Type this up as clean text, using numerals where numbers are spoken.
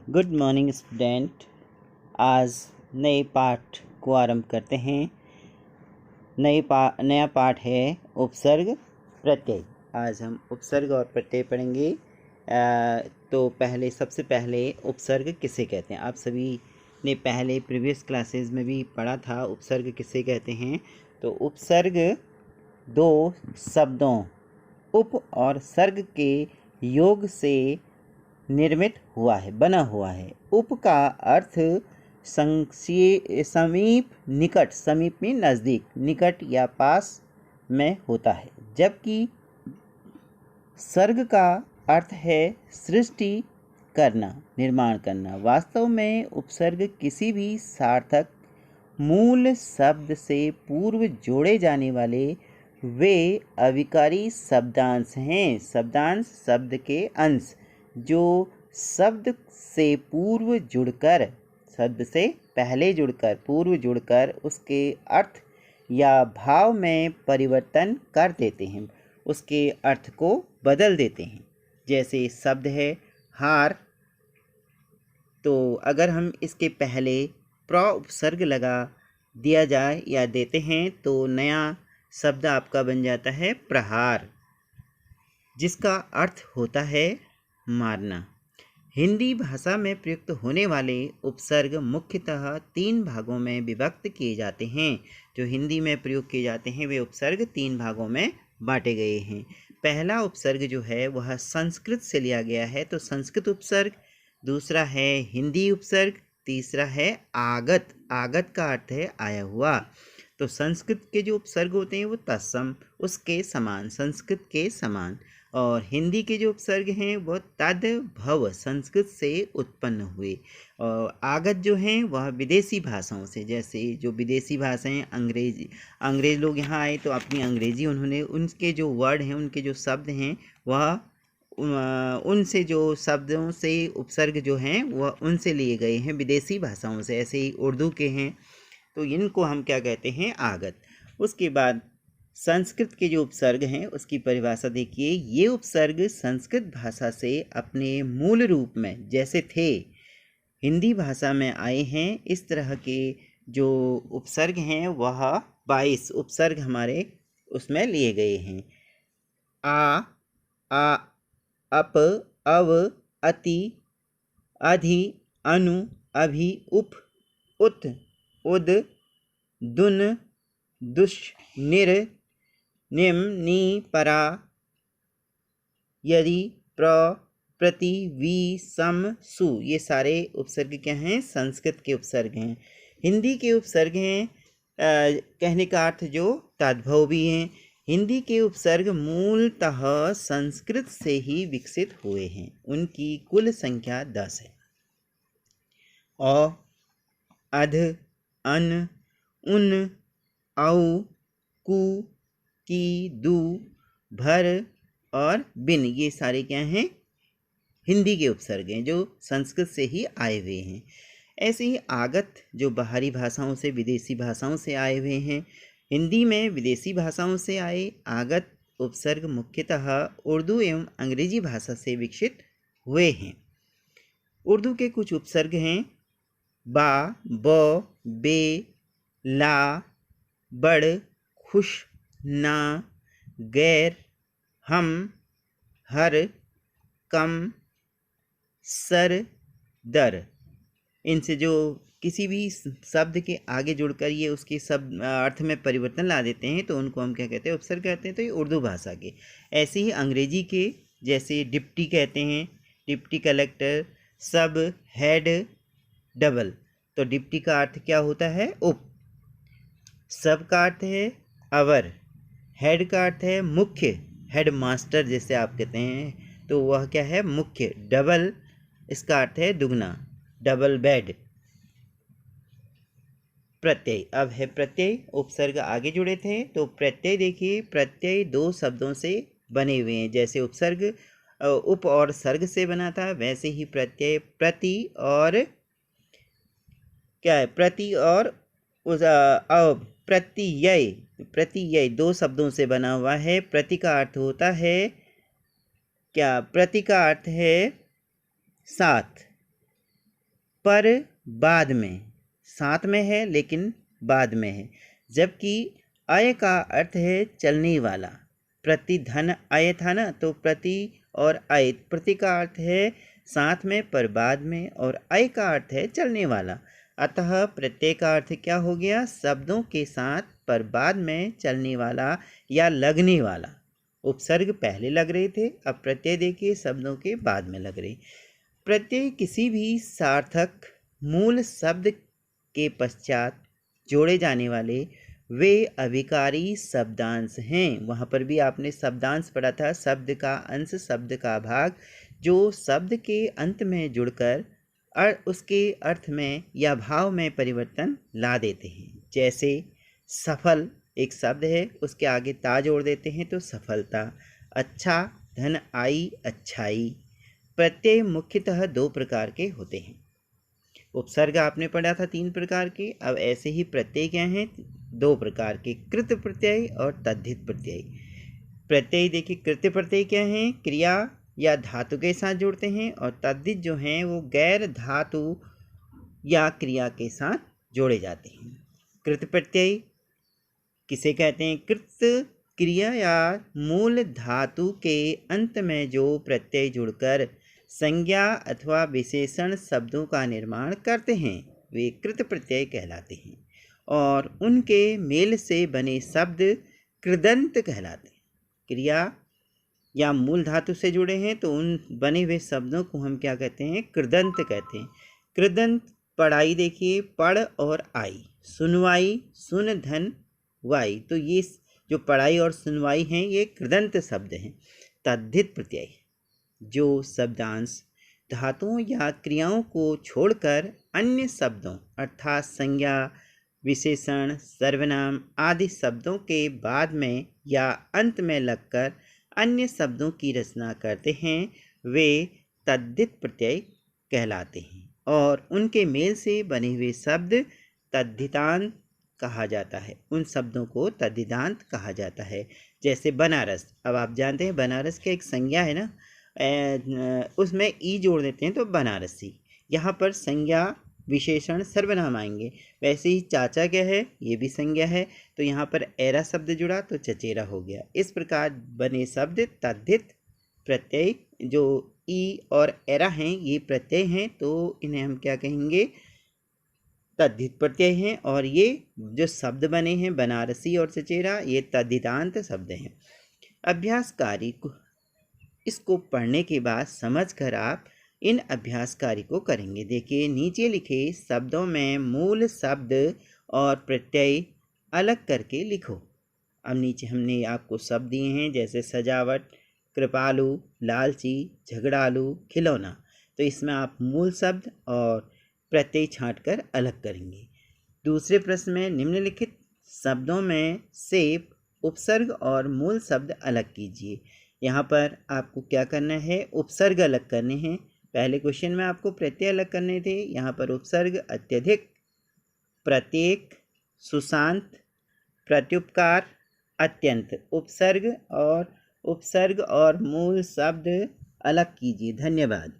Good morning student. आज नए पाठ को आरंभ करते हैं। नया पाठ है उपसर्ग प्रत्यय। आज हम उपसर्ग और प्रत्यय पढ़ेंगे। तो सबसे पहले उपसर्ग किसे कहते हैं। आप सभी ने पहले प्रीवियस क्लासेस में भी पढ़ा था उपसर्ग किसे कहते हैं। तो उपसर्ग दो शब्दों उप और सर्ग के योग से निर्मित हुआ है, बना हुआ है। उप का अर्थ समीप, निकट, समीप में नज़दीक, निकट या पास में होता है, जबकि सर्ग का अर्थ है सृष्टि करना, निर्माण करना। वास्तव में उपसर्ग किसी भी सार्थक मूल शब्द से पूर्व जोड़े जाने वाले वे अविकारी शब्दांश हैं। शब्दांश शब्द के अंश जो शब्द से पूर्व जुड़कर, शब्द से पहले जुड़कर, पूर्व जुड़कर उसके अर्थ या भाव में परिवर्तन कर देते हैं, उसके अर्थ को बदल देते हैं। जैसे शब्द है हार, तो अगर हम इसके पहले प्र उपसर्ग लगा दिया जाए या देते हैं तो नया शब्द आपका बन जाता है प्रहार, जिसका अर्थ होता है मारना। हिंदी भाषा में प्रयुक्त होने वाले उपसर्ग मुख्यतः 3 भागों में विभक्त किए जाते हैं। जो हिंदी में प्रयोग किए जाते हैं वे उपसर्ग 3 भागों में बांटे गए हैं। पहला उपसर्ग जो है वह संस्कृत से लिया गया है, तो संस्कृत उपसर्ग। दूसरा है हिंदी उपसर्ग। तीसरा है आगत। आगत का अर्थ है आया हुआ। तो संस्कृत के जो उपसर्ग होते हैं वो तत्सम, उसके समान, संस्कृत के समान। और हिंदी के जो उपसर्ग हैं वो तद्भव, संस्कृत से उत्पन्न हुए। और आगत जो हैं वह विदेशी भाषाओं से, जैसे जो विदेशी भाषाएं अंग्रेज लोग यहाँ आए तो अपनी अंग्रेजी उन्होंने, उनके जो वर्ड हैं, उनके जो शब्द हैं वह उनसे, जो शब्दों से उपसर्ग जो हैं वह उनसे लिए गए हैं, विदेशी भाषाओं से। ऐसे ही उर्दू के हैं, तो इनको हम क्या कहते हैं, आगत। उसके बाद संस्कृत के जो उपसर्ग हैं उसकी परिभाषा देखिए। ये उपसर्ग संस्कृत भाषा से अपने मूल रूप में जैसे थे हिंदी भाषा में आए हैं, इस तरह के जो उपसर्ग हैं वह 22 उपसर्ग हमारे उसमें लिए गए हैं। आ, अप, अव, अति, अधि, अनु, अभि, उप, उत, उद, दुन, दुष, निर, निम, नी, परा, यदि, प्र, प्रति, वि, सम, सु। ये सारे उपसर्ग क्या हैं, संस्कृत के उपसर्ग हैं। हिंदी के उपसर्ग हैं कहने का अर्थ जो तद्भव भी हैं। हिंदी के उपसर्ग मूलतः संस्कृत से ही विकसित हुए हैं। उनकी कुल संख्या 10 है। अ, अध, अन, उन, औ, कु, की, दु, भर और बिन, ये सारे क्या हैं, हिंदी के उपसर्ग हैं जो संस्कृत से ही आए हुए हैं। ऐसे ही आगत जो बाहरी भाषाओं से, विदेशी भाषाओं से आए हुए हैं। हिंदी में विदेशी भाषाओं से आए आगत उपसर्ग मुख्यतः उर्दू एवं अंग्रेजी भाषा से विकसित हुए हैं। उर्दू के कुछ उपसर्ग हैं बा, ब, बे, ला, बड़, खुश, ना, गैर, हम, हर, कम, सर, दर। इनसे जो किसी भी शब्द के आगे जुड़कर ये उसके शब्द अर्थ में परिवर्तन ला देते हैं तो उनको हम क्या कहते हैं, उपसर्ग कहते हैं। तो ये उर्दू भाषा के। ऐसे ही अंग्रेजी के, जैसे डिप्टी कहते हैं, डिप्टी कलेक्टर, सब, हेड, डबल। तो डिप्टी का अर्थ क्या होता है, उप। सब का अर्थ है अवर। हेड का अर्थ है मुख्य, हेड मास्टर जैसे आप कहते हैं, तो वह क्या है, मुख्य। डबल इसका अर्थ है दुगना, डबल बेड। प्रत्यय, अब है प्रत्यय। उपसर्ग आगे जुड़े थे तो प्रत्यय देखिए, प्रत्यय 2 शब्दों से बने हुए हैं। जैसे उपसर्ग उप और सर्ग से बना था, वैसे ही प्रत्यय प्रति और क्या है, प्रति और उस प्रत्यय, प्रत्यय 2 शब्दों से बना हुआ है। प्रति का अर्थ होता है क्या, प्रति का अर्थ है साथ, पर बाद में, साथ में है लेकिन बाद में है। जबकि अय का अर्थ है चलने वाला। प्रति धन अय था ना, तो प्रति और अय, प्रति का अर्थ है साथ में पर बाद में, और अय का अर्थ है चलने वाला। अतः प्रत्यय का अर्थ क्या हो गया? शब्दों के साथ पर बाद में चलने वाला या लगने वाला। उपसर्ग पहले लग रहे थे, अब प्रत्यय देखिए शब्दों के बाद में लग रहे। प्रत्यय किसी भी सार्थक मूल शब्द के पश्चात जोड़े जाने वाले वे अभिकारी शब्दांश हैं। वहाँ पर भी आपने शब्दांश पढ़ा था, शब्द का अंश, शब्द का भाग, जो शब्द के अंत में जुड़कर उसके अर्थ में या भाव में परिवर्तन ला देते हैं। जैसे सफल एक शब्द है, उसके आगे ता जोड़ देते हैं तो सफलता। अच्छा, धन आई, अच्छाई। प्रत्यय मुख्यतः 2 प्रकार के होते हैं। उपसर्ग आपने पढ़ा था 3 प्रकार के, अब ऐसे ही प्रत्यय क्या हैं? 2 प्रकार के, कृत प्रत्यय और तद्धित प्रत्यय। प्रत्यय देखिए, कृत प्रत्यय क्या हैं? क्रिया या धातु के साथ जुड़ते हैं, और तद्धित जो हैं वो गैर धातु या क्रिया के साथ जोड़े जाते हैं। कृत प्रत्यय किसे कहते हैं? कृत क्रिया या मूल धातु के अंत में जो प्रत्यय जुड़कर संज्ञा अथवा विशेषण शब्दों का निर्माण करते हैं, वे कृत प्रत्यय कहलाते हैं, और उनके मेल से बने शब्द कृदंत कहलाते हैं। क्रिया या मूल धातु से जुड़े हैं तो उन बने हुए शब्दों को हम क्या कहते हैं? कृदंत कहते हैं। कृदंत पढ़ाई देखिए, पढ़ और आई, सुनवाई, सुन धन वाई, तो ये जो पढ़ाई और सुनवाई हैं ये कृदंत शब्द हैं। तद्धित प्रत्यय जो शब्दांश धातुओं या क्रियाओं को छोड़कर अन्य शब्दों अर्थात संज्ञा, विशेषण, सर्वनाम आदि शब्दों के बाद में या अंत में लगकर अन्य शब्दों की रचना करते हैं, वे तद्धित प्रत्यय कहलाते हैं, और उनके मेल से बने हुए शब्द तद्धितांत कहा जाता है। उन शब्दों को तद्धितांत कहा जाता है। जैसे बनारस, अब आप जानते हैं बनारस का एक संज्ञा है ना, उसमें ई जोड़ देते हैं तो बनारसी। यहाँ पर संज्ञा, विशेषण, सर्वनाम आएंगे। वैसे ही चाचा क्या है? ये भी संज्ञा है, तो यहाँ पर एरा शब्द जुड़ा तो चचेरा हो गया। इस प्रकार बने शब्द तद्धित प्रत्यय, जो ई और एरा हैं ये प्रत्यय हैं, तो इन्हें हम क्या कहेंगे? तद्धित प्रत्यय हैं। और ये जो शब्द बने हैं बनारसी और चचेरा, ये तद्धितांत शब्द हैं। अभ्यास कार्य इसको पढ़ने के बाद समझकर आप इन अभ्यास कार्य को करेंगे। देखिए नीचे लिखे शब्दों में मूल शब्द और प्रत्यय अलग करके लिखो। अब नीचे हमने आपको शब्द दिए हैं, जैसे सजावट, कृपालु, लालची, झगड़ालू, खिलौना, तो इसमें आप मूल शब्द और प्रत्यय छांटकर अलग करेंगे। दूसरे प्रश्न में निम्नलिखित शब्दों में से उपसर्ग और मूल शब्द अलग कीजिए। यहाँ पर आपको क्या करना है? उपसर्ग अलग करने हैं। पहले क्वेश्चन में आपको प्रत्यय अलग करने थे, यहाँ पर उपसर्ग अत्यधिक, प्रत्येक, सुशांत, प्रत्युपकार, अत्यंत। उपसर्ग और मूल शब्द अलग कीजिए। धन्यवाद।